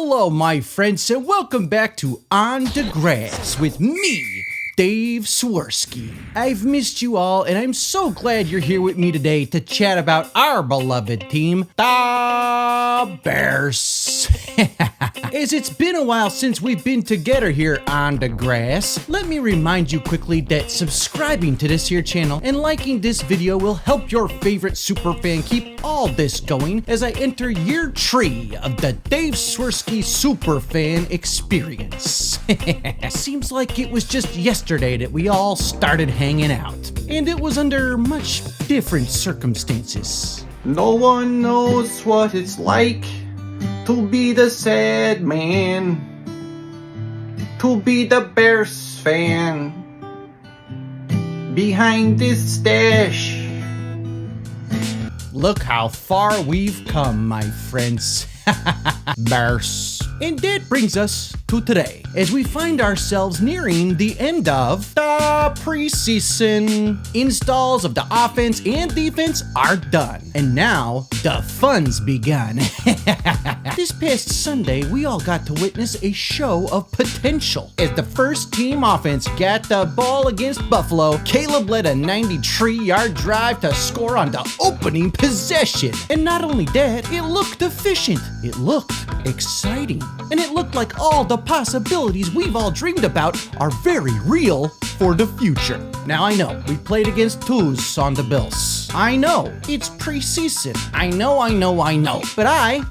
Hello, my friends, and welcome back to On the Grass with me, Dave Swerski. I've missed you all, and I'm so glad you're here with me today to chat about our beloved team, the Bears. As it's been a while since we've been together here on the grass, let me remind you quickly that subscribing to this here channel and liking this video will help your favorite superfan keep all this going as I enter year 3 of the Dave Swerski Superfan Experience. Seems like it was just yesterday that we all started hanging out, and it was under much different circumstances. No one knows what it's like to be the sad man, to be the Bears fan behind this stash. Look how far we've come, my friends. Bears. And that brings us to today, as we find ourselves nearing the end of the preseason. Installs of the offense and defense are done, and now the fun's begun. This past Sunday, we all got to witness a show of potential. As the first team offense got the ball against Buffalo, Caleb led a 93-yard drive to score on the opening possession. And not only that, it looked efficient, it looked exciting, and it looked like all the possibilities we've all dreamed about are very real for the future. Now I know, we played against twos on the Bills. I know, it's preseason. I know, but I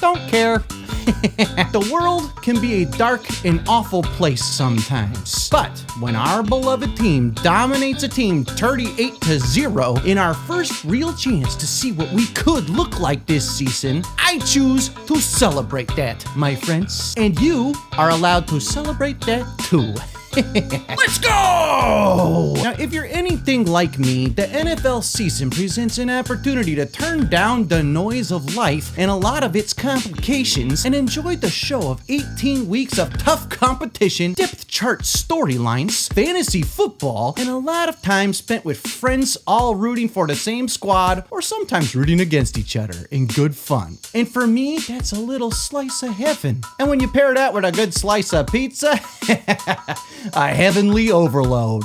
don't care. The world can be a dark and awful place sometimes, but when our beloved team dominates a team 38-0 in our first real chance to see what we could look like this season, I choose to celebrate that, my friends, and you are allowed to celebrate that too. Let's go! Now, if you're anything like me, the NFL season presents an opportunity to turn down the noise of life and a lot of its complications and enjoy the show of 18 weeks of tough competition, depth chart storylines, fantasy football, and a lot of time spent with friends all rooting for the same squad or sometimes rooting against each other in good fun. And for me, that's a little slice of heaven. And when you pair that with a good slice of pizza, a heavenly overload.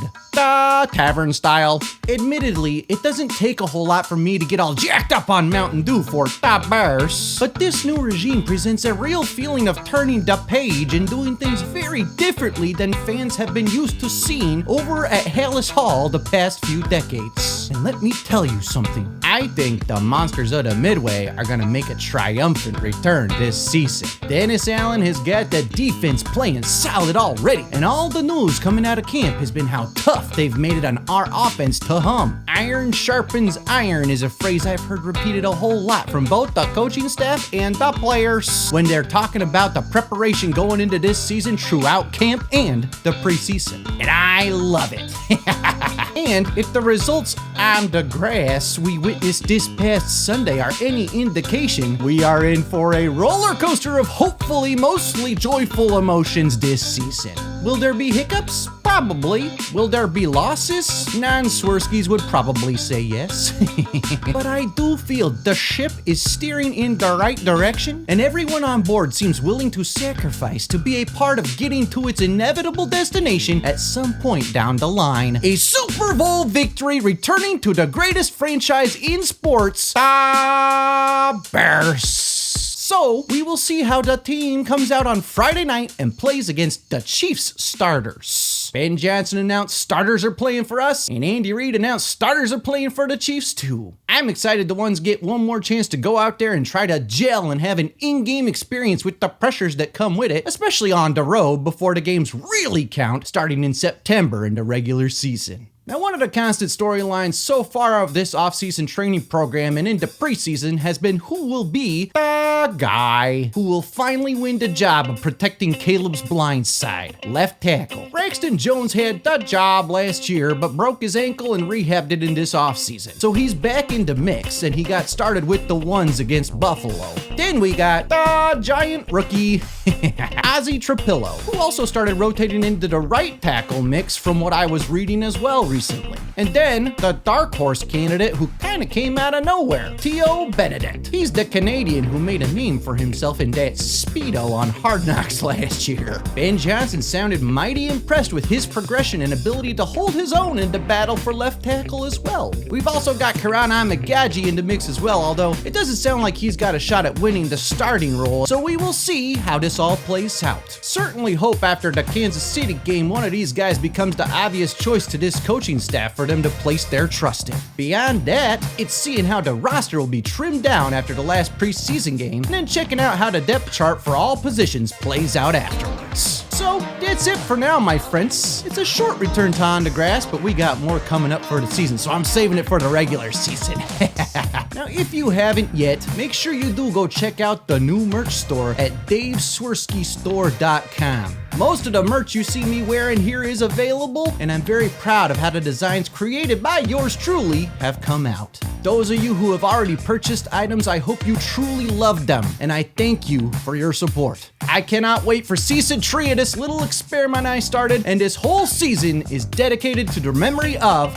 Tavern style. Admittedly, it doesn't take a whole lot for me to get all jacked up on Mountain Dew for the Bears, but this new regime presents a real feeling of turning the page and doing things very differently than fans have been used to seeing over at Hallis Hall the past few decades. And let me tell you something, I think the monsters of the Midway are gonna make a triumphant return this season. Dennis Allen has got the defense playing solid already, and all the news coming out of camp has been how tough they've made it on our offense to hum. Iron sharpens iron is a phrase I've heard repeated a whole lot from both the coaching staff and the players when they're talking about the preparation going into this season throughout camp and the preseason. And I love it. And if the results on the grass we witnessed this past Sunday are any indication, we are in for a roller coaster of hopefully mostly joyful emotions this season. Will there be hiccups? Probably. Will there be losses? Non-Swerskis would probably say yes. But I do feel the ship is steering in the right direction, and everyone on board seems willing to sacrifice to be a part of getting to its inevitable destination at some point down the line. A Super Bowl victory returning to the greatest franchise in sports, the Bears. So, we will see how the team comes out on Friday night and plays against the Chiefs starters. Ben Johnson announced starters are playing for us, and Andy Reid announced starters are playing for the Chiefs too. I'm excited the ones get one more chance to go out there and try to gel and have an in-game experience with the pressures that come with it, especially on the road before the games really count starting in September in the regular season. Now, one of the constant storylines so far of this offseason training program and into preseason has been who will be the guy who will finally win the job of protecting Caleb's blind side, left tackle. Braxton Jones had the job last year, but broke his ankle and rehabbed it in this offseason. So he's back in the mix, and he got started with the ones against Buffalo. Then we got the giant rookie, Ozzie Trapillo, who also started rotating into the right tackle mix from what I was reading as well recently. And then the dark horse candidate who kind of came out of nowhere, T.O. Benedict. He's the Canadian who made a name for himself in that Speedo on Hard Knocks last year. Ben Johnson sounded mighty impressed with his progression and ability to hold his own in the battle for left tackle as well. We've also got Karan Amagaji in the mix as well, although it doesn't sound like he's got a shot at winning the starting role, so we will see how this all plays out. Certainly hope after the Kansas City game one of these guys becomes the obvious choice to this coaching staff for them to place their trust in. Beyond that, it's seeing how the roster will be trimmed down after the last preseason game, and then checking out how the depth chart for all positions plays out afterwards. So that's it for now, my friends. It's a short return to On the Grass, but we got more coming up for the season, so I'm saving it for the regular season. Now, if you haven't yet, make sure you do go check out the new merch store at daveswerskistore.com. Most of the merch you see me wearing here is available, and I'm very proud of how the designs created by yours truly have come out. Those of you who have already purchased items, I hope you truly love them, and I thank you for your support. I cannot wait for Season 3 of this little experiment I started, and this whole season is dedicated to the memory of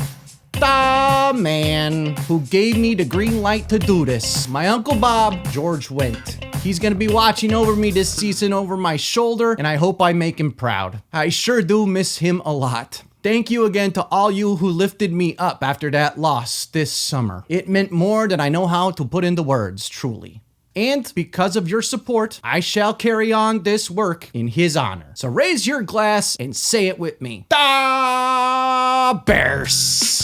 the man who gave me the green light to do this. My Uncle Bob, George Wendt. He's gonna be watching over me this season over my shoulder, and I hope I make him proud. I sure do miss him a lot. Thank you again to all you who lifted me up after that loss this summer. It meant more than I know how to put into words, truly. And because of your support, I shall carry on this work in his honor. So raise your glass and say it with me. The Bears!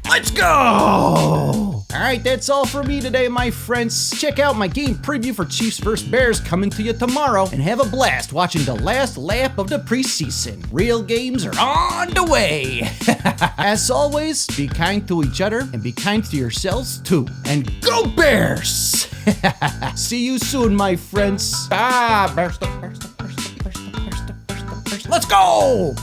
Let's go! Alright, that's all for me today, my friends. Check out my game preview for Chiefs vs. Bears coming to you tomorrow, and have a blast watching the last lap of the preseason. Real games are on the way. As always, be kind to each other and be kind to yourselves too. And go Bears! See you soon, my friends. Bears. Let's go!